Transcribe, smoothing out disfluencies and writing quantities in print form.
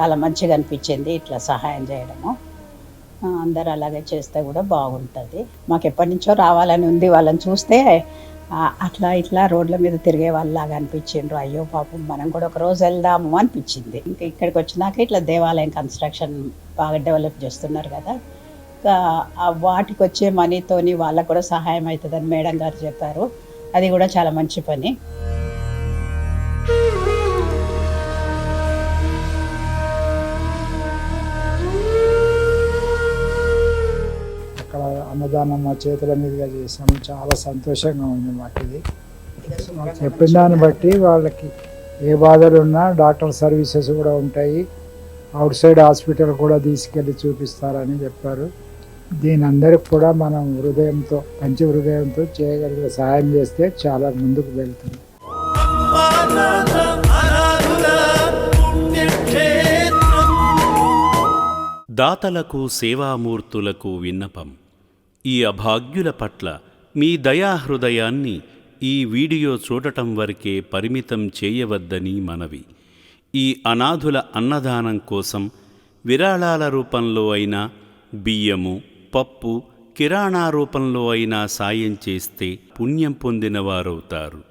చాలా మంచిగా అనిపించింది ఇట్లా సహాయం చేయడము. అందరూ అలాగే చేస్తే కూడా బాగుంటుంది. మాకు ఎప్పటి నుంచో రావాలని ఉంది. వాళ్ళని చూస్తే అట్లా ఇట్లా రోడ్ల మీద తిరిగే వాళ్ళలాగా అనిపించిండ్రు. అయ్యో పాపం మనం కూడా ఒక రోజు వెళ్దాము అనిపించింది. ఇంకా ఇక్కడికి వచ్చినాక ఇట్లా దేవాలయం కన్స్ట్రక్షన్ బాగా డెవలప్ చేస్తున్నారు కదా, ఇంకా వాటికి వచ్చే మనీతోని వాళ్ళకు కూడా సహాయం అవుతుందని మేడం గారు చెప్పారు. అది కూడా చాలా మంచి పని. అక్కడ అన్నదానం మా చేతుల మీదుగా చేసాము. చాలా సంతోషంగా ఉంది మాకు ఇది. చెప్పిన దాన్ని బట్టి వాళ్ళకి ఏ బాధలు ఉన్నా డాక్టర్ సర్వీసెస్ కూడా ఉంటాయి. అవుట్ సైడ్ హాస్పిటల్ కూడా తీసుకెళ్ళి చూపిస్తారని చెప్పారు. దీని అందరికి కూడా మనం హృదయంతో, మంచి హృదయంతో చేయగలిగే సహాయం చేస్తే చాలా ముందుకు వెళ్తుంది. దాతలకు సేవామూర్తులకు విన్నపం. ఈ అభాగ్యుల పట్ల మీ దయాహృదయాన్ని ఈ వీడియో చూడటం వరకే పరిమితం చేయవద్దని మనవి. ఈ అనాథుల అన్నదానం కోసం విరాళాల రూపంలో అయినా, బియ్యము, పప్పు, కిరాణా రూపంలో అయినా సాయం చేస్తే పుణ్యం పొందినవారవుతారు.